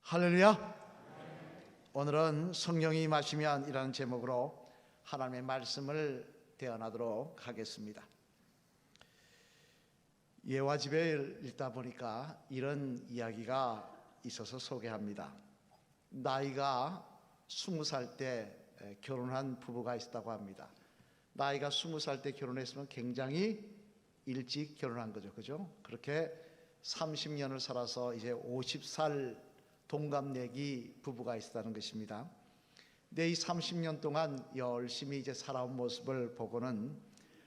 할렐루야. 오늘은 성령이 임하시면 이라는 제목으로 하나님의 말씀을 대언하도록 하겠습니다. 예화 집에 읽다 보니까 이런 이야기가 있어서 소개합니다. 나이가 20살 때 결혼한 부부가 있었다고 합니다. 나이가 20살 때 결혼했으면 굉장히 일찍 결혼한 거죠. 그죠? 그렇게 30년을 살아서 이제 50살 동갑내기 부부가 있었다는 것입니다. 근데 이 30년 동안 열심히 이제 살아온 모습을 보고는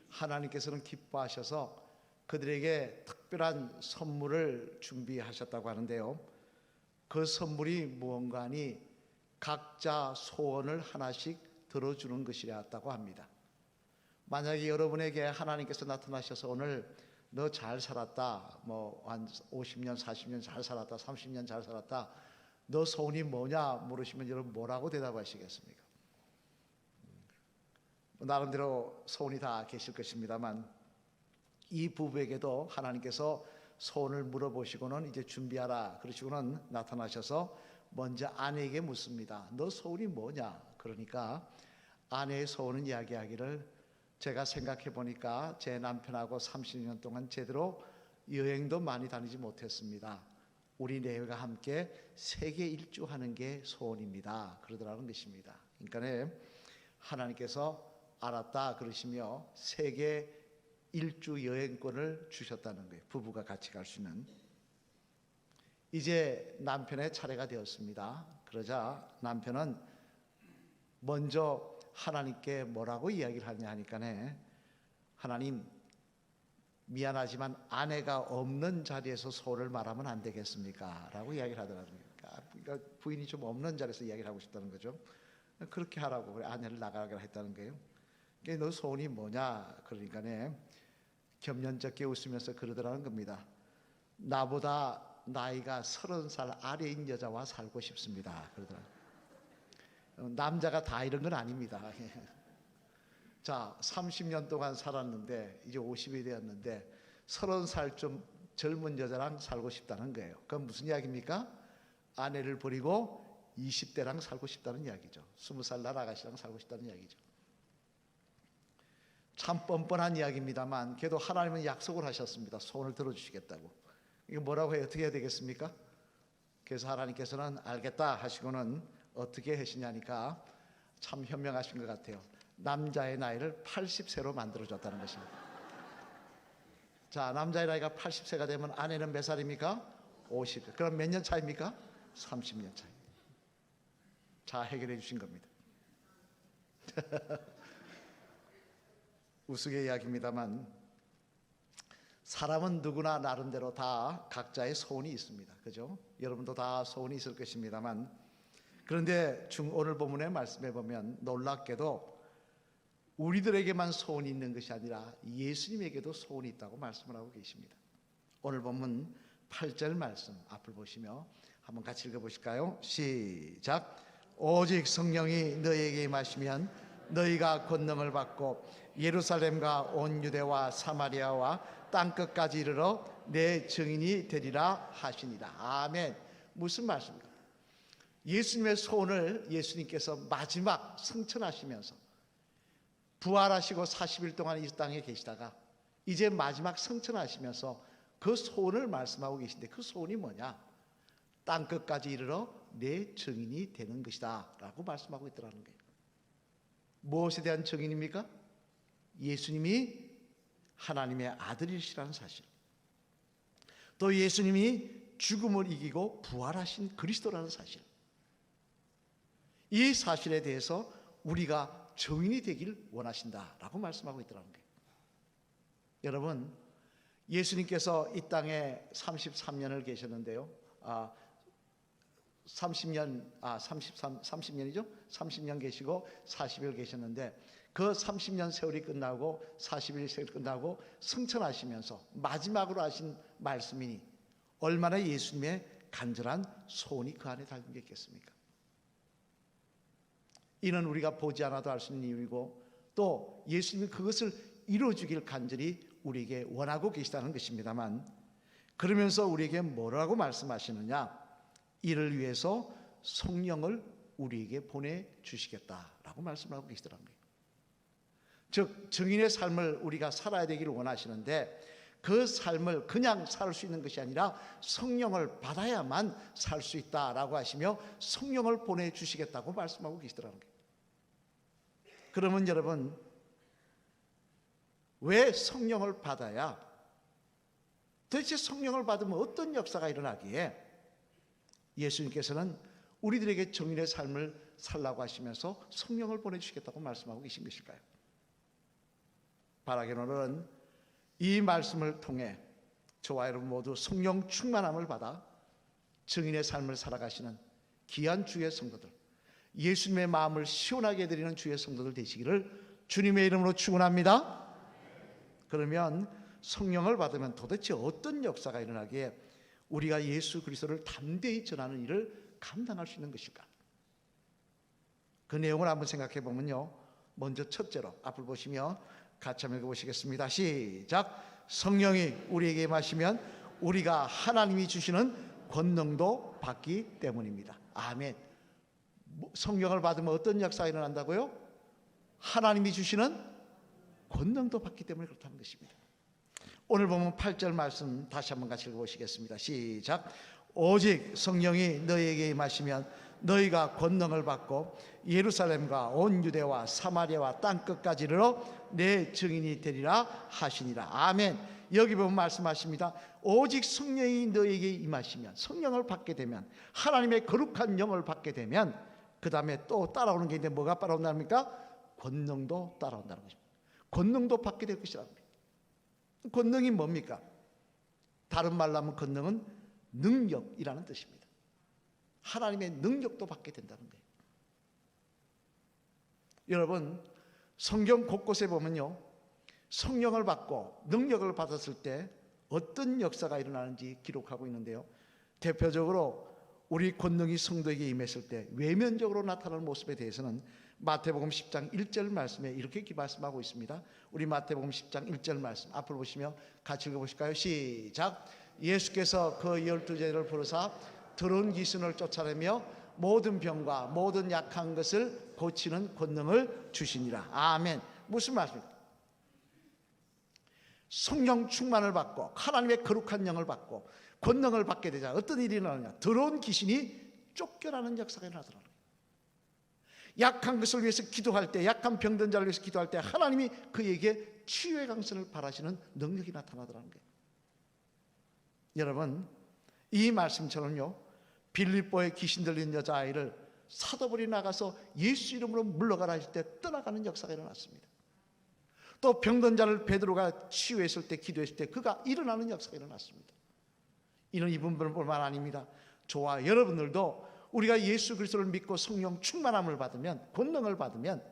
하나님께서는 기뻐하셔서 그들에게 특별한 선물을 준비하셨다고 하는데요. 그 선물이 무언가 하니 각자 소원을 하나씩 들어주는 것이었다고 합니다. 만약에 여러분에게 하나님께서 나타나셔서 오늘 너 잘 살았다, 한 50년, 40년 잘 살았다, 30년 잘 살았다, 너 소원이 뭐냐 물으시면 여러분 뭐라고 대답하시겠습니까? 나름대로 소원이 다 계실 것입니다만 이 부부에게도 하나님께서 소원을 물어보시고는 이제 준비하라 그러시고는 나타나셔서 먼저 아내에게 묻습니다. 너 소원이 뭐냐? 그러니까 아내의 소원은 이야기하기를, 제가 생각해 보니까 제 남편하고 30년 동안 제대로 여행도 많이 다니지 못했습니다. 우리 네 회가 함께 세계 일주하는 게 소원입니다. 그러더라는 것입니다. 그러니까 하나님께서 알았다 그러시며 세계 일주 여행권을 주셨다는 거예요. 부부가 같이 갈 수 있는. 이제 남편의 차례가 되었습니다. 그러자 남편은 먼저 하나님께 뭐라고 이야기를 하냐 하니까 하나님 미안하지만 아내가 없는 자리에서 소원을 말하면 안 되겠습니까? 라고 이야기를 하더라고요. 그러니까 부인이 좀 없는 자리에서 이야기를 하고 싶다는 거죠. 그렇게 하라고 그래, 아내를 나가라 했다는 거예요. 너 소원이 뭐냐? 그러니까 겸연쩍게 웃으면서 그러더라는 겁니다. 나보다 나이가 30살 아래인 여자와 살고 싶습니다. 그러더라고요. 남자가 다 이런 건 아닙니다. 자, 30년 동안 살았는데 이제 50이 되었는데 30살 좀 젊은 여자랑 살고 싶다는 거예요. 그건 무슨 이야기입니까? 아내를 버리고 20대랑 살고 싶다는 이야기죠. 20살 날 아가씨랑 살고 싶다는 이야기죠. 참 뻔뻔한 이야기입니다만 그래도 하나님은 약속을 하셨습니다. 소원을 들어주시겠다고. 이거 뭐라고 해요? 어떻게 해야 되겠습니까? 그래서 하나님께서는 알겠다 하시고는 어떻게 하시냐니까 참 현명하신 것 같아요. 남자의 나이를 80세로 만들어줬다는 것입니다. 자, 남자의 나이가 80세가 되면 아내는 몇 살입니까? 50세. 그럼 몇 년 차입니까? 30년 차입니다. 자, 해결해 주신 겁니다. 우스개 이야기입니다만 사람은 누구나 나름대로 다 각자의 소원이 있습니다. 그죠? 여러분도 다 소원이 있을 것입니다만, 그런데 오늘 본문의 말씀에 보면 놀랍게도 우리들에게만 소원이 있는 것이 아니라 예수님에게도 소원이 있다고 말씀을 하고 계십니다. 오늘 본문 8절 말씀 앞을 보시며 한번 같이 읽어보실까요? 시작. 오직 성령이 너희에게 임하시면 너희가 권능을 받고 예루살렘과 온 유대와 사마리아와 땅끝까지 이르러 내 증인이 되리라 하시니라. 아멘. 무슨 말씀입니까? 예수님의 소원을 예수님께서 마지막 승천하시면서 부활하시고 40일 동안 이 땅에 계시다가 이제 마지막 승천하시면서 그 소원을 말씀하고 계신데 그 소원이 뭐냐? 땅끝까지 이르러 내 증인이 되는 것이다 라고 말씀하고 있더라는 거예요. 무엇에 대한 증인입니까? 예수님이 하나님의 아들이시라는 사실, 또 예수님이 죽음을 이기고 부활하신 그리스도라는 사실, 이 사실에 대해서 우리가 증인이 되길 원하신다라고 말씀하고 있더라는 거예요. 여러분, 예수님께서 이 땅에 33년을 계셨는데요. 30년이죠? 30년 계시고 40일 계셨는데 그 30년 세월이 끝나고 40일 세월이 끝나고 승천하시면서 마지막으로 하신 말씀이니 얼마나 예수님의 간절한 소원이 그 안에 담긴 게 있겠습니까? 이는 우리가 보지 않아도 알 수 있는 이유이고 또 예수님이 그것을 이루어주길 간절히 우리에게 원하고 계시다는 것입니다만, 그러면서 우리에게 뭐라고 말씀하시느냐? 이를 위해서 성령을 우리에게 보내주시겠다라고 말씀하고 계시더랍니다. 즉 증인의 삶을 우리가 살아야 되기를 원하시는데 그 삶을 그냥 살 수 있는 것이 아니라 성령을 받아야만 살 수 있다라고 하시며 성령을 보내주시겠다고 말씀하고 계시더라고요. 그러면 여러분, 왜 성령을 받아야, 도대체 성령을 받으면 어떤 역사가 일어나기에 예수님께서는 우리들에게 정인의 삶을 살라고 하시면서 성령을 보내주시겠다고 말씀하고 계신 것일까요? 바라기로는 이 말씀을 통해 저와 여러분 모두 성령 충만함을 받아 증인의 삶을 살아가시는 귀한 주의 성도들, 예수님의 마음을 시원하게 해드리는 주의 성도들 되시기를 주님의 이름으로 축원합니다. 그러면 성령을 받으면 도대체 어떤 역사가 일어나기에 우리가 예수 그리스도를 담대히 전하는 일을 감당할 수 있는 것일까? 그 내용을 한번 생각해 보면요, 먼저 첫째로 앞을 보시며 같이 한번 읽어보시겠습니다. 시작. 성령이 우리에게 임하시면 우리가 하나님이 주시는 권능도 받기 때문입니다. 아멘. 성령을 받으면 어떤 역사가 일어난다고요? 하나님이 주시는 권능도 받기 때문에 그렇다는 것입니다. 오늘 보면 8절 말씀 다시 한번 같이 읽어보시겠습니다. 시작. 오직 성령이 너희에게 임하시면 너희가 권능을 받고 예루살렘과 온 유대와 사마리아와 땅끝까지 이르러 내 증인이 되리라 하시니라. 아멘. 여기 보면 말씀하십니다. 오직 성령이 너희에게 임하시면, 성령을 받게 되면, 하나님의 거룩한 영을 받게 되면 그 다음에 또 따라오는 게 있는데 뭐가 따라온답니까? 권능도 따라온다는 것입니다. 권능도 받게 될 것이라는 겁니다. 권능이 뭡니까? 다른 말로 하면 권능은 능력이라는 뜻입니다. 하나님의 능력도 받게 된다는 거예요. 여러분, 성경 곳곳에 보면요, 성령을 받고 능력을 받았을 때 어떤 역사가 일어나는지 기록하고 있는데요, 대표적으로 우리 권능이 성도에게 임했을 때 외면적으로 나타나는 모습에 대해서는 마태복음 10장 1절 말씀에 이렇게 말씀하고 있습니다. 우리 마태복음 10장 1절 말씀 앞을 보시며 같이 읽어보실까요? 시작. 예수께서 그 12제자를 부르사 더러운 귀신을 쫓아내며 모든 병과 모든 약한 것을 고치는 권능을 주시니라. 아멘. 무슨 말씀입니까? 성령 충만을 받고 하나님의 거룩한 영을 받고 권능을 받게 되자 어떤 일이 일어나느냐? 더러운 귀신이 쫓겨나는 역사가 일어나더라고요. 약한 것을 위해서 기도할 때, 약한 병든 자를 위해서 기도할 때 하나님이 그에게 치유의 강선을 바라시는 능력이 나타나더라는 거예요. 여러분, 이 말씀처럼요, 빌립보의 귀신 들린 여자아이를 사도벌이 나가서 예수 이름으로 물러가라 할 때 떠나가는 역사가 일어났습니다. 또 병든 자를 베드로가 치유했을 때, 기도했을 때 그가 일어나는 역사가 일어났습니다. 이는 이분들뿐만 아닙니다. 저와 여러분들도 우리가 예수 그리스도를 믿고 성령 충만함을 받으면, 권능을 받으면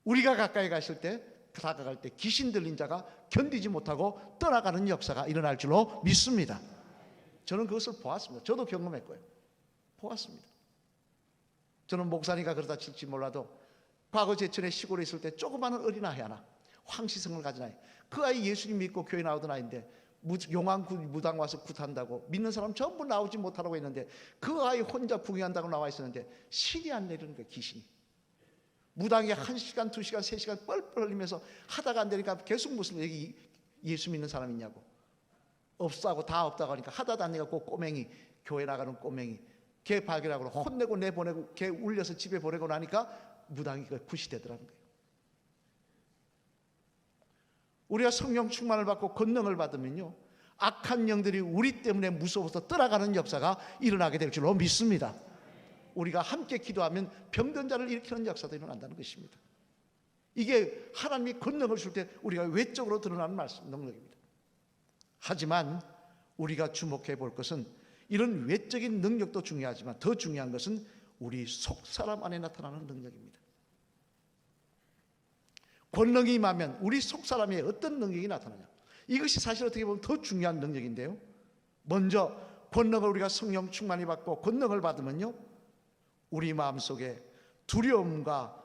우리가 가까이 갔을 때, 다가갈 때 귀신 들린 자가 견디지 못하고 떠나가는 역사가 일어날 줄로 믿습니다. 저는 그것을 보았습니다. 저도 경험했고요. 보았습니다. 저는 목사니까 그러다 칠지 몰라도 과거 제천에 시골에 있을 때 조그마한 어린아이 하나, 황시성을 가진 아이, 그 아이 예수님 믿고 교회 나오던 아이인데 용왕 무당 와서 굿한다고 믿는 사람 전부 나오지 못하라고 했는데 그 아이 혼자 부귀한다고 나와 있었는데 실이 안 내리는 거예요. 귀신이. 무당이 1시간, 2시간, 3시간 뻘뻘 흘리면서 하다가 안 되니까 계속 무슨 여기 예수 믿는 사람 있냐고, 없다고, 다 없다고 하니까 하다도 안 되니까 그 꼬맹이, 교회 나가는 꼬맹이 걔 발견하고 혼내고 내보내고 걔 울려서 집에 보내고 나니까 무당이 굿이 되더라는 거예요. 우리가 성령 충만을 받고 권능을 받으면요, 악한 영들이 우리 때문에 무서워서 떠나가는 역사가 일어나게 될 줄로 믿습니다. 우리가 함께 기도하면 병든 자를 일으키는 역사도 일어난다는 것입니다. 이게 하나님이 권능을 줄 때 우리가 외적으로 드러나는 능력입니다. 하지만 우리가 주목해 볼 것은 이런 외적인 능력도 중요하지만 더 중요한 것은 우리 속사람 안에 나타나는 능력입니다. 권능이 임하면 우리 속사람에 어떤 능력이 나타나냐, 이것이 사실 어떻게 보면 더 중요한 능력인데요, 먼저 권능을 우리가 성령 충만히 받고 권능을 받으면요, 우리 마음속에 두려움과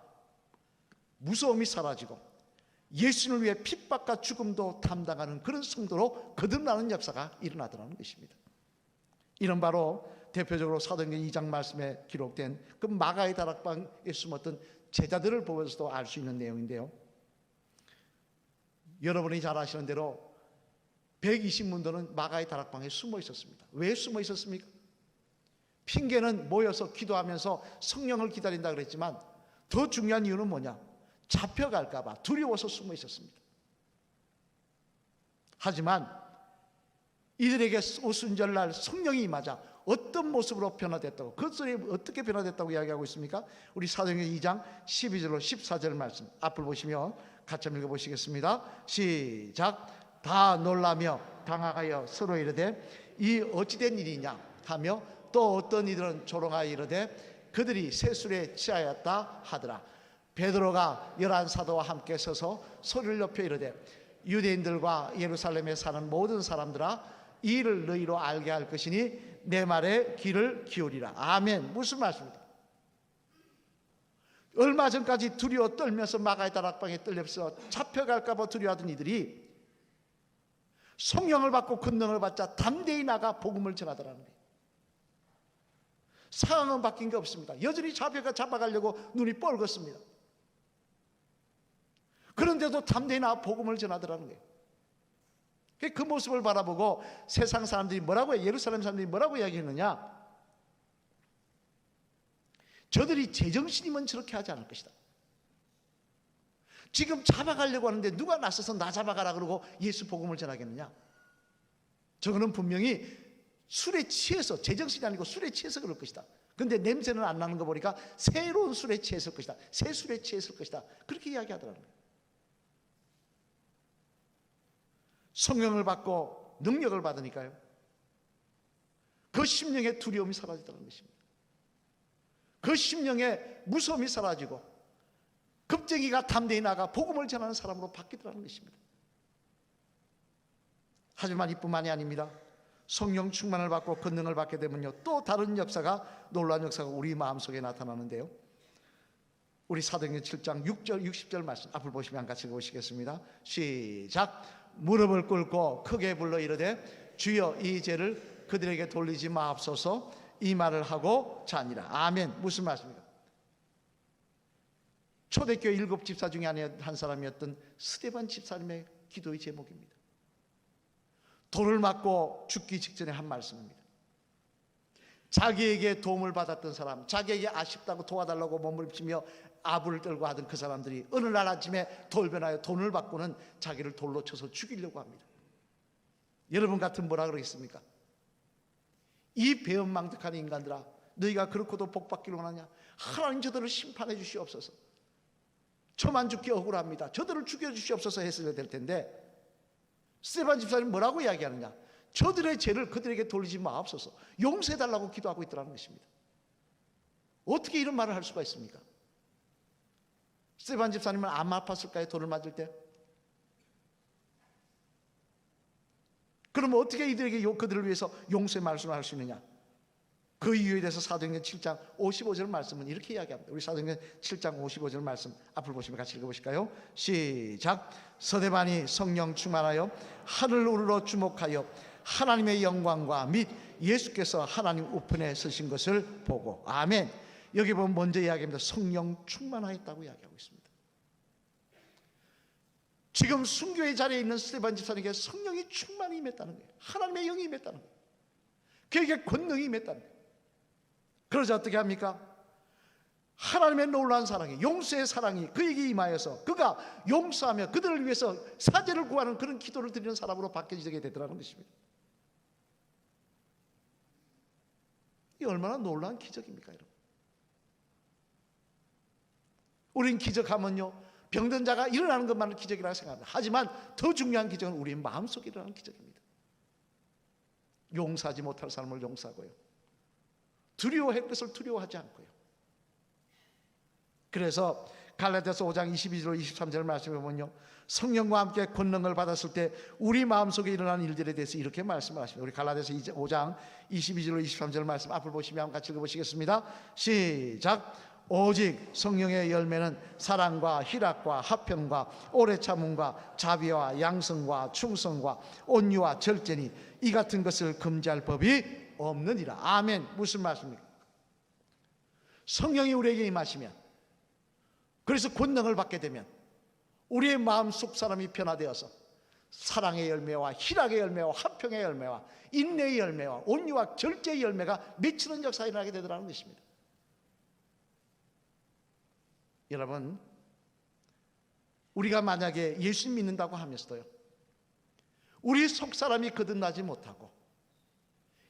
무서움이 사라지고 예수님을 위해 핍박과 죽음도 담당하는 그런 성도로 거듭나는 역사가 일어나더라는 것입니다. 이는 바로 대표적으로 사도행전 2장 말씀에 기록된 그 마가의 다락방에 숨었던 제자들을 보면서도 알 수 있는 내용인데요. 여러분이 잘 아시는 대로 120문도는 마가의 다락방에 숨어 있었습니다. 왜 숨어 있었습니까? 핑계는 모여서 기도하면서 성령을 기다린다 그랬지만 더 중요한 이유는 뭐냐? 잡혀갈까 봐 두려워서 숨어 있었습니다. 하지만 이들에게 오순절날 성령이 임하자 어떤 모습으로 변화됐다고, 그것이 어떻게 변화됐다고 이야기하고 있습니까? 우리 사도행전 2장 12절로 14절 말씀 앞을 보시며 같이 한번 읽어보시겠습니다. 시작. 다 놀라며 당황하여 서로 이르되 이 어찌된 일이냐 하며 또 어떤 이들은 조롱하여 이르되 그들이 세술에 취하였다 하더라. 베드로가 11사도와 함께 서서 소리를 높여 이르되 유대인들과 예루살렘에 사는 모든 사람들아, 이 일을 너희로 알게 할 것이니 내 말에 귀를 기울이라. 아멘. 무슨 말씀입니까? 얼마 전까지 두려워 떨면서 마가의 다락방에 떨려서 잡혀갈까 봐 두려워하던 이들이 성령을 받고 권능을 받자 담대히 나가 복음을 전하더라는 거예요. 상황은 바뀐 게 없습니다. 여전히 잡아가려고 눈이 뻘겋습니다. 그런데도 담대히 나가 복음을 전하더라는 거예요. 그 모습을 바라보고 세상 사람들이 뭐라고 해요? 예루살렘 사람들이 뭐라고 이야기했느냐? 저들이 제정신이면 저렇게 하지 않을 것이다. 지금 잡아가려고 하는데 누가 나서서 나 잡아가라 그러고 예수 복음을 전하겠느냐? 저거는 분명히 술에 취해서, 제정신이 아니고 술에 취해서 그럴 것이다. 근데 냄새는 안 나는 거 보니까 새로운 술에 취했을 것이다. 새 술에 취했을 것이다. 그렇게 이야기하더라는 거예요. 성령을 받고 능력을 받으니까요, 그 심령의 두려움이 사라지더라는 것입니다. 그 심령의 무서움이 사라지고 겁쟁이가 담대히 나가 복음을 전하는 사람으로 바뀌더라는 것입니다. 하지만 이뿐만이 아닙니다. 성령 충만을 받고 권능을 받게 되면요, 또 다른 역사가, 놀라운 역사가 우리 마음속에 나타나는데요. 우리 사도행전 7장 6절 60절 말씀 앞을 보시면 같이 읽어보시겠습니다. 시작. 무릎을 꿇고 크게 불러 이르되 주여 이 죄를 그들에게 돌리지 마옵소서, 이 말을 하고 자니라. 아멘. 무슨 말씀입니까? 초대교회 7 집사 중에 한 사람이었던 스데반 집사님의 기도의 제목입니다. 돌을 맞고 죽기 직전에 한 말씀입니다. 자기에게 도움을 받았던 사람, 자기에게 아쉽다고 도와달라고 몸부림치며 아부를 떨고 하던 그 사람들이 어느 날 아침에 돌변하여 돈을 받고는 자기를 돌로 쳐서 죽이려고 합니다. 여러분 같으면 뭐라 그러겠습니까? 이 배은망덕한 인간들아, 너희가 그렇고도 복받기를 원하냐? 하나님 저들을 심판해 주시옵소서. 저만 죽기 억울합니다. 저들을 죽여주시옵소서 했어야 될 텐데, 스데반 집사님 뭐라고 이야기하느냐? 저들의 죄를 그들에게 돌리지 마옵소서, 용서해달라고 기도하고 있더라는 것입니다. 어떻게 이런 말을 할 수가 있습니까? 스데반 집사님은 안 아팠을까요? 돌을 맞을 때? 그러면 어떻게 이들에게 그들을 위해서 용서의 말씀을 할 수 있느냐? 그 이유에 대해서 사도행전 7장 55절 말씀은 이렇게 이야기합니다. 우리 사도행전 7장 55절 말씀 앞을 보시면 같이 읽어보실까요? 시작. 서대반이 성령 충만하여 하늘 우러러 주목하여 하나님의 영광과 및 예수께서 하나님 우편에 서신 것을 보고. 아멘. 여기 보면 먼저 이야기합니다. 성령 충만하였다고 이야기하고 있습니다. 지금 순교의 자리에 있는 스데반 집사님에게 성령이 충만히 임했다는 거예요. 하나님의 영이 임했다는 거예요. 그에게 권능이 임했다는 거예요. 그러자 어떻게 합니까? 하나님의 놀라운 사랑이, 용서의 사랑이 그에게 임하여서 그가 용서하며 그들을 위해서 사죄를 구하는 그런 기도를 드리는 사람으로 바뀌어지게 되더라는 것입니다. 이 얼마나 놀라운 기적입니까, 여러분? 우린 기적하면요, 병든 자가 일어나는 것만을 기적이라고 생각합니다. 하지만 더 중요한 기적은 우리 마음속에 일어나는 기적입니다. 용서하지 못할 사람을 용서하고요, 두려워할 것을 두려워하지 않고요. 그래서 갈라디아서 5장 22절 23절 말씀해 보면요, 성령과 함께 권능을 받았을 때 우리 마음속에 일어나는 일들에 대해서 이렇게 말씀하십니다. 우리 갈라디아서 5장 22절 23절 말씀 앞을 보시면 같이 읽어보시겠습니다. 시작. 오직 성령의 열매는 사랑과 희락과 화평과 오래 참음과 자비와 양성과 충성과 온유와 절제니 이 같은 것을 금지할 법이 없느니라. 아멘. 무슨 말씀입니까? 성령이 우리에게 임하시면, 그래서 권능을 받게 되면 우리의 마음속 사람이 변화되어서 사랑의 열매와 희락의 열매와 화평의 열매와 인내의 열매와 온유와 절제의 열매가 맺히는 역사가 일어나게 되더라는 것입니다. 여러분, 우리가 만약에 예수님 믿는다고 하면서도요, 우리 속사람이 거듭나지 못하고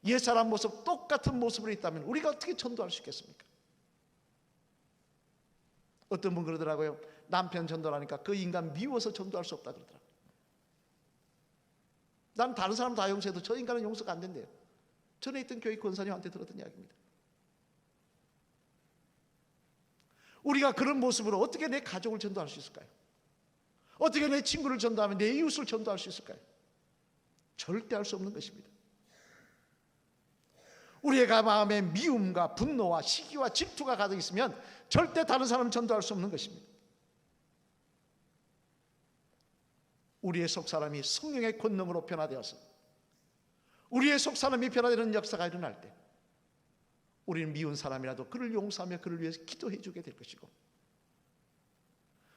옛사람 모습 똑같은 모습으로 있다면 우리가 어떻게 전도할 수 있겠습니까? 어떤 분 그러더라고요. 남편 전도하니까 그 인간 미워서 전도할 수 없다 그러더라고요. 난 다른 사람 다 용서해도 저 인간은 용서가 안 된대요. 전에 있던 교회 권사님한테 들었던 이야기입니다. 우리가 그런 모습으로 어떻게 내 가족을 전도할 수 있을까요? 어떻게 내 친구를 전도하면 내 이웃을 전도할 수 있을까요? 절대 할 수 없는 것입니다. 우리가 마음에 미움과 분노와 시기와 질투가 가득 있으면 절대 다른 사람 전도할 수 없는 것입니다. 우리의 속사람이 성령의 권능으로 변화되어서 우리의 속사람이 변화되는 역사가 일어날 때 우리는 미운 사람이라도 그를 용서하며 그를 위해서 기도해 주게 될 것이고,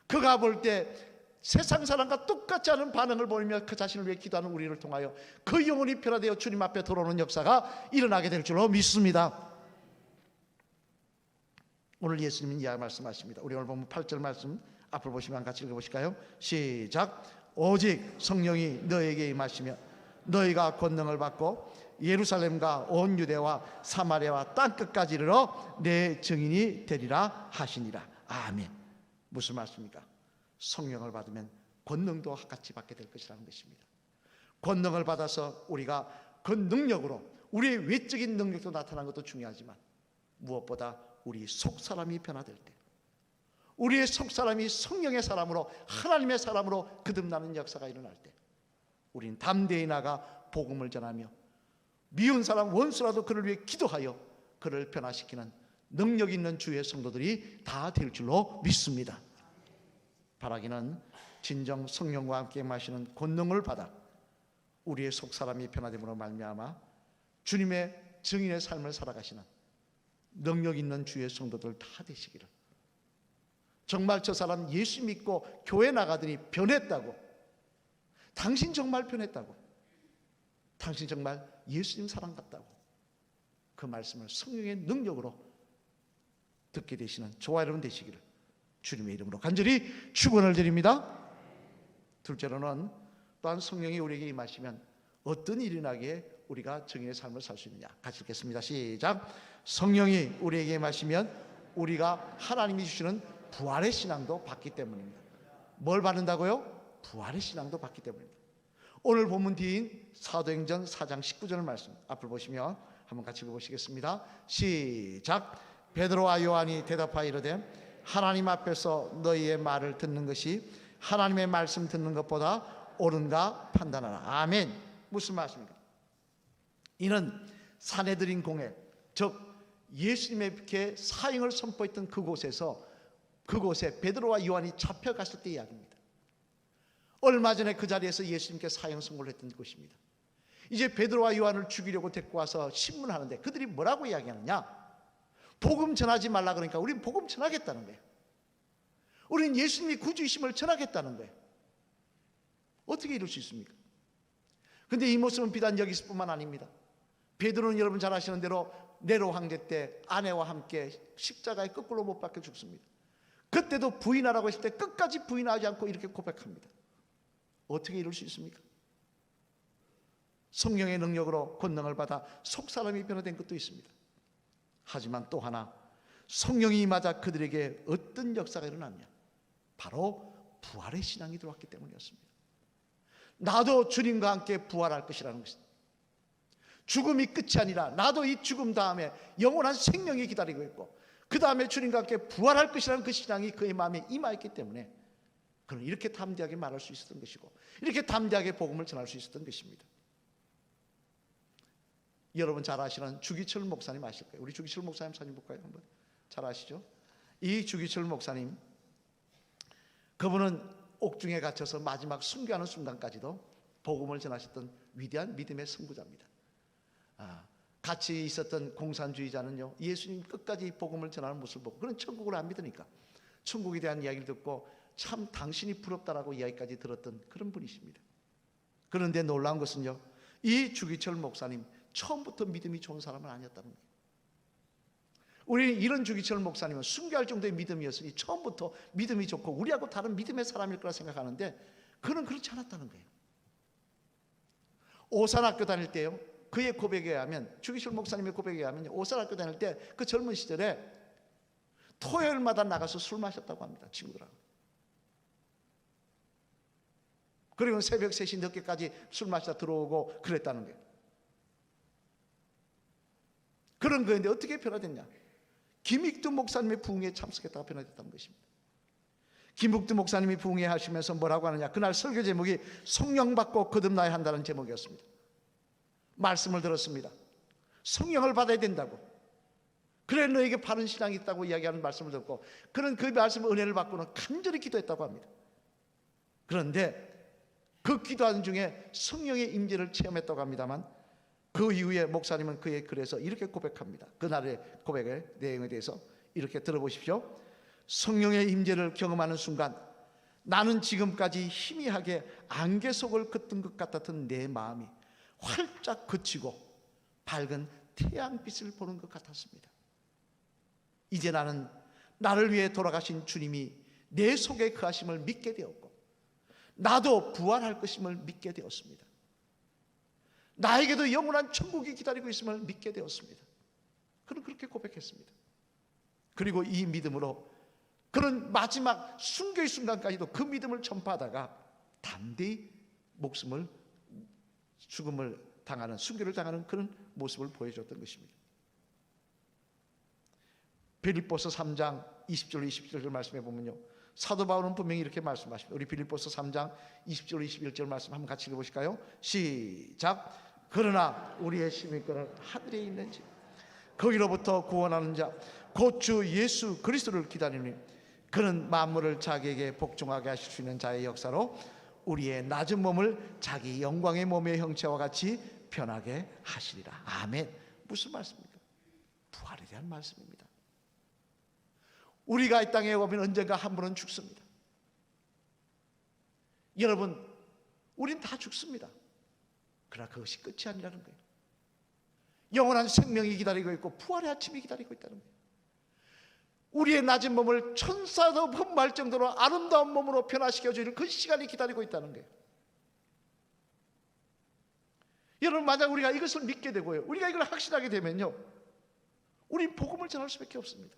그가 볼 때 세상 사람과 똑같지 않은 반응을 보이며 그 자신을 위해 기도하는 우리를 통하여 그 영혼이 변화되어 주님 앞에 돌아오는 역사가 일어나게 될 줄로 믿습니다. 오늘 예수님은 이하 말씀하십니다. 우리 오늘 보면 8절 말씀 앞을 보시면 같이 읽어보실까요? 시작. 오직 성령이 너에게 임하시며 너희가 권능을 받고 예루살렘과 온 유대와 사마리아와 땅끝까지 이르러 내 증인이 되리라 하시니라. 아멘. 무슨 말씀입니까? 성령을 받으면 권능도 같이 받게 될 것이라는 것입니다. 권능을 받아서 우리가 그 능력으로 우리의 외적인 능력도 나타나는 것도 중요하지만 무엇보다 우리 속사람이 변화될 때, 우리의 속사람이 성령의 사람으로 하나님의 사람으로 거듭나는 역사가 일어날 때 우리는 담대히 나가 복음을 전하며 미운 사람 원수라도 그를 위해 기도하여 그를 변화시키는 능력 있는 주의 성도들이 다 될 줄로 믿습니다. 바라기는 진정 성령과 함께 마시는 권능을 받아 우리의 속사람이 변화됨으로 말미암아 주님의 증인의 삶을 살아가시는 능력 있는 주의 성도들 다 되시기를, 정말 저 사람 예수 믿고 교회 나가더니 변했다고, 당신 정말 변했다고, 당신 정말 예수님 사랑받다고 그 말씀을 성령의 능력으로 듣게 되시는 저와 여러분 되시기를 주님의 이름으로 간절히 축원을 드립니다. 둘째로는 또한 성령이 우리에게 임하시면 어떤 일이 나기에 우리가 증인의 삶을 살 수 있느냐. 같이 읽겠습니다. 시작. 성령이 우리에게 임하시면 우리가 하나님이 주시는 부활의 신앙도 받기 때문입니다. 뭘 받는다고요? 부활의 신앙도 받기 때문입니다. 오늘 본문 뒤인 사도행전 4장 19절 말씀 앞을 보시며 한번 같이 읽어보시겠습니다. 시작. 베드로와 요한이 대답하여 이르되 하나님 앞에서 너희의 말을 듣는 것이 하나님의 말씀 듣는 것보다 옳은가 판단하라. 아멘. 무슨 말씀입니까? 이는 사내들인 공회, 즉 예수님에게 사형을 선포했던 그곳에 베드로와 요한이 잡혀갔을 때 이야기입니다. 얼마 전에 그 자리에서 예수님께 사형 선고를 했던 곳입니다. 이제 베드로와 요한을 죽이려고 데리고 와서 신문하는데 그들이 뭐라고 이야기하느냐? 복음 전하지 말라 그러니까 우리는 복음 전하겠다는 거예요. 우리는 예수님이 구주이심을 전하겠다는 거예요. 어떻게 이룰 수 있습니까? 그런데 이 모습은 비단 여기 있을 뿐만 아닙니다. 베드로는 여러분 잘 아시는 대로 네로 황제 때 아내와 함께 십자가에 거꾸로 못 박혀 죽습니다. 그때도 부인하라고 했을 때 끝까지 부인하지 않고 이렇게 고백합니다. 어떻게 이룰 수 있습니까? 성령의 능력으로 권능을 받아 속사람이 변화된 것도 있습니다. 하지만 또 하나 성령이 임하자 그들에게 어떤 역사가 일어났냐? 바로 부활의 신앙이 들어왔기 때문이었습니다. 나도 주님과 함께 부활할 것이라는 것입니다. 죽음이 끝이 아니라 나도 이 죽음 다음에 영원한 생명이 기다리고 있고 그 다음에 주님과 함께 부활할 것이라는 그 신앙이 그의 마음에 임하였기 때문에 그는 이렇게 담대하게 말할 수 있었던 것이고 이렇게 담대하게 복음을 전할 수 있었던 것입니다. 여러분 잘 아시는 주기철 목사님 아실 거예요. 우리 주기철 목사님 사진 볼까요? 한번 잘 아시죠? 이 주기철 목사님, 그분은 옥중에 갇혀서 마지막 순교하는 순간까지도 복음을 전하셨던 위대한 믿음의 선구자입니다. 같이 있었던 공산주의자는요, 예수님 끝까지 복음을 전하는 모습을 보고, 그는 천국을 안 믿으니까 천국에 대한 이야기를 듣고 참 당신이 부럽다라고 이야기까지 들었던 그런 분이십니다. 그런데 놀라운 것은요, 이 주기철 목사님 처음부터 믿음이 좋은 사람은 아니었다는 거예요. 우리는 이런 주기철 목사님은 순교할 정도의 믿음이었으니 처음부터 믿음이 좋고 우리하고 다른 믿음의 사람일 거라 생각하는데, 그는 그렇지 않았다는 거예요. 오산학교 다닐 때요, 그의 고백에 의하면, 주기철 목사님의 고백에 의하면 오산학교 다닐 때 그 젊은 시절에 토요일마다 나가서 술 마셨다고 합니다, 친구들하고. 그리고 새벽 3시 늦게까지 술 마시다 들어오고 그랬다는 거예요. 그런 거였는데 어떻게 변화됐냐? 김익두 목사님의 부흥에 참석했다가 변화됐다는 것입니다. 김익두 목사님이 부흥회 하시면서 뭐라고 하느냐, 그날 설교 제목이 성령 받고 거듭나야 한다는 제목이었습니다. 말씀을 들었습니다. 성령을 받아야 된다고, 그래 너에게 바른 신앙이 있다고 이야기하는 말씀을 듣고, 그는 그 말씀 은혜를 받고는 간절히 기도했다고 합니다. 그런데 그 기도하는 중에 성령의 임재를 체험했다고 합니다만, 그 이후에 목사님은 그의 글에서 이렇게 고백합니다. 그날의 고백의 내용에 대해서 이렇게 들어보십시오. 성령의 임재를 경험하는 순간 나는 지금까지 희미하게 안개 속을 걷던 것 같았던 내 마음이 활짝 그치고 밝은 태양빛을 보는 것 같았습니다. 이제 나는 나를 위해 돌아가신 주님이 내 속에 거하심을 믿게 되었고, 나도 부활할 것임을 믿게 되었습니다. 나에게도 영원한 천국이 기다리고 있음을 믿게 되었습니다. 그는 그렇게 고백했습니다. 그리고 이 믿음으로 그는 마지막 순교의 순간까지도 그 믿음을 전파하다가 담대히 죽음을 당하는, 순교를 당하는 그런 모습을 보여줬던 것입니다. 빌립보서 3장 20절 21절 말씀해 보면요, 사도 바울은 분명히 이렇게 말씀하십니다. 우리 빌립보서 3장 20절 21절 말씀 한번 같이 읽어보실까요? 시작. 그러나 우리의 힘이 있거늘 하늘에 있는지 거기로부터 구원하는 자 곧 주 예수 그리스도를 기다리니 그는 만물을 자기에게 복종하게 하실 수 있는 자의 역사로 우리의 낮은 몸을 자기 영광의 몸의 형체와 같이 변하게 하시리라. 아멘. 무슨 말씀입니까? 부활에 대한 말씀입니다. 우리가 이 땅에 오면 언젠가 한 분은 죽습니다. 여러분, 우린 다 죽습니다. 그러나 그것이 끝이 아니라는 거예요. 영원한 생명이 기다리고 있고 부활의 아침이 기다리고 있다는 거예요. 우리의 낮은 몸을 천사도 흠모할 정도로 아름다운 몸으로 변화시켜주는 그 시간이 기다리고 있다는 거예요. 여러분, 만약 우리가 이것을 믿게 되고요, 우리가 이걸 확신하게 되면요, 우린 복음을 전할 수밖에 없습니다.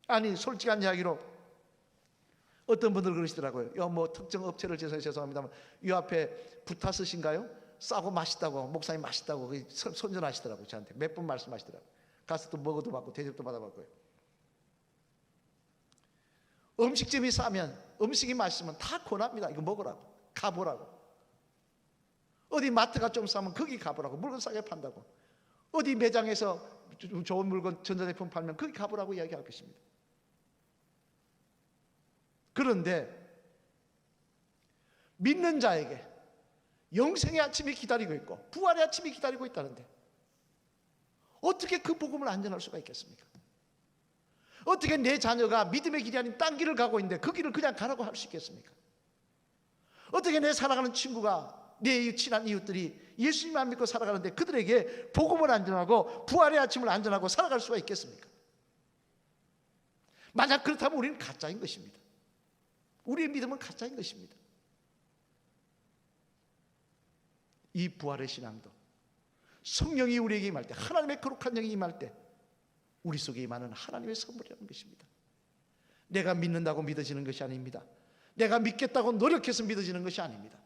아니, 솔직한 이야기로 어떤 분들 그러시더라고요. 뭐 특정 업체를 죄송합니다만 이 앞에 부타스신가요? 싸고 맛있다고, 목사님 맛있다고 선전하시더라고요. 저한테 몇 번 말씀하시더라고요. 가서 또 먹어도 받고 대접도 받아봤고요. 음식점이 싸면, 음식이 맛있으면 다 권합니다. 이거 먹으라고, 가보라고. 어디 마트가 좀 싸면 거기 가보라고, 물건 싸게 판다고. 어디 매장에서 좋은 물건, 전자제품 팔면 거기 가보라고 이야기할 것입니다. 그런데 믿는 자에게 영생의 아침이 기다리고 있고 부활의 아침이 기다리고 있다는데 어떻게 그 복음을 안 전할 수가 있겠습니까? 어떻게 내 자녀가 믿음의 길이 아닌 딴 길을 가고 있는데 그 길을 그냥 가라고 할 수 있겠습니까? 어떻게 내 살아가는 친구가, 내 친한 이웃들이 예수님 안 믿고 살아가는데 그들에게 복음을 안 전하고 부활의 아침을 안 전하고 살아갈 수가 있겠습니까? 만약 그렇다면 우리는 가짜인 것입니다. 우리의 믿음은 가짜인 것입니다. 이 부활의 신앙도 성령이 우리에게 임할 때, 하나님의 거룩한 영이 임할 때 우리 속에 임하는 하나님의 선물이라는 것입니다. 내가 믿는다고 믿어지는 것이 아닙니다. 내가 믿겠다고 노력해서 믿어지는 것이 아닙니다.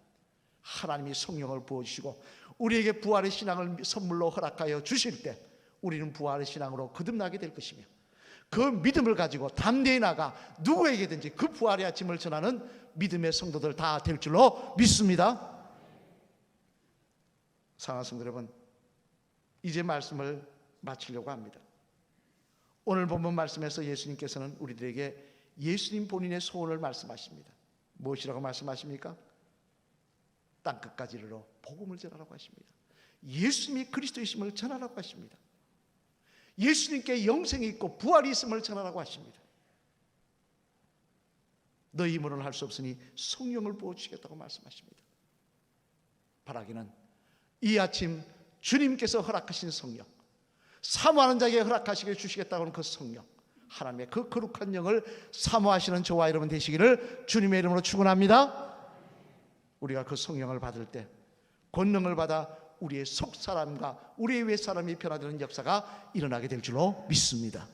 하나님이 성령을 부어주시고 우리에게 부활의 신앙을 선물로 허락하여 주실 때 우리는 부활의 신앙으로 거듭나게 될 것이며, 그 믿음을 가지고 담대히 나가 누구에게든지 그 부활의 아침을 전하는 믿음의 성도들 다 될 줄로 믿습니다. 사랑하는 성도 여러분, 이제 말씀을 마치려고 합니다. 오늘 본문 말씀에서 예수님께서는 우리들에게 예수님 본인의 소원을 말씀하십니다. 무엇이라고 말씀하십니까? 땅끝까지 이르러 복음을 전하라고 하십니다. 예수님이 그리스도이심을 전하라고 하십니다. 예수님께 영생이 있고 부활이 있음을 전하라고 하십니다. 너희 힘으로는 할 수 없으니 성령을 부어주시겠다고 말씀하십니다. 바라기는 이 아침 주님께서 허락하신 성령, 사모하는 자에게 허락하시게 주시겠다고 하는 그 성령, 하나님의 그 거룩한 영을 사모하시는 저와 여러분 되시기를 주님의 이름으로 축원합니다. 우리가 그 성령을 받을 때 권능을 받아 우리의 속사람과 우리의 외사람이 변화되는 역사가 일어나게 될 줄로 믿습니다.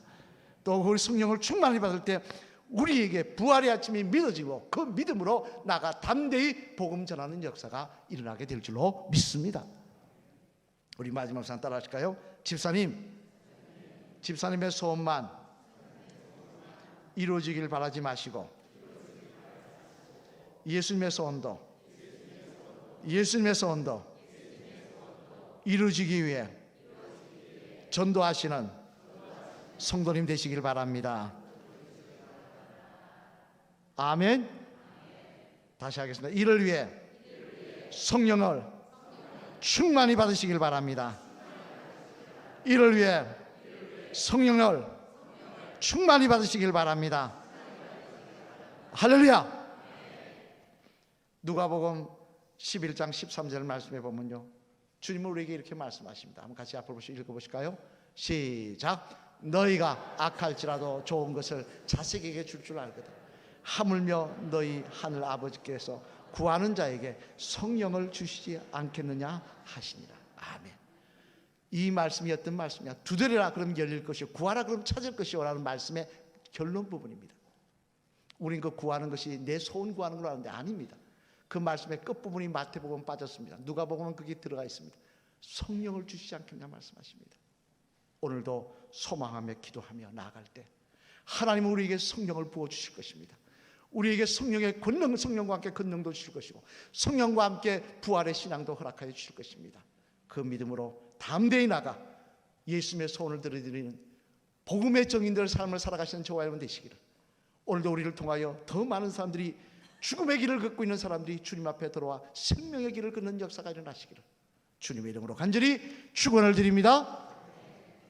또 그 성령을 충만히 받을 때 우리에게 부활의 아침이 믿어지고 그 믿음으로 나가 담대히 복음 전하는 역사가 일어나게 될 줄로 믿습니다. 우리 마지막 상 따라 하실까요? 집사님의 소원만 이루어지길 바라지 마시고 예수님의 소원도 이루어지기 위해 전도하시는 성도님 되시길 바랍니다. 아멘. 다시 하겠습니다. 이를 위해 성령을 충만히 받으시길 바랍니다. 이를 위해 성령을 충만히 받으시길 바랍니다. 할렐루야. 누가복음 11장 13절 말씀해 보면요, 주님은 우리에게 이렇게 말씀하십니다. 한번 같이 앞으로 읽어보실까요? 시작. 너희가 악할지라도 좋은 것을 자식에게 줄 줄 알거든 하물며 너희 하늘 아버지께서 구하는 자에게 성령을 주시지 않겠느냐 하시니라. 아멘. 이 말씀이 어떤 말씀이냐? 두드려라 그럼 열릴 것이요, 구하라 그럼 찾을 것이요 라는 말씀의 결론 부분입니다. 우린 그 구하는 것이 내 소원 구하는 걸 아는데 아닙니다. 그 말씀의 끝부분이 마태복음 빠졌습니다. 누가복음은 거기 들어가 있습니다. 성령을 주시지 않겠냐 말씀하십니다. 오늘도 소망하며 기도하며 나아갈 때 하나님은 우리에게 성령을 부어주실 것입니다. 우리에게 성령의 권능, 성령과 함께 권능도 주실 것이고 성령과 함께 부활의 신앙도 허락하여 주실 것입니다. 그 믿음으로 담대히 나가 예수님의 소원을 들어드리는 복음의 정인들 삶을 살아가시는 저와 여러분 되시기를, 오늘도 우리를 통하여 더 많은 사람들이, 죽음의 길을 걷고 있는 사람들이 주님 앞에 들어와 생명의 길을 걷는 역사가 일어나시기를 주님의 이름으로 간절히 축원을 드립니다.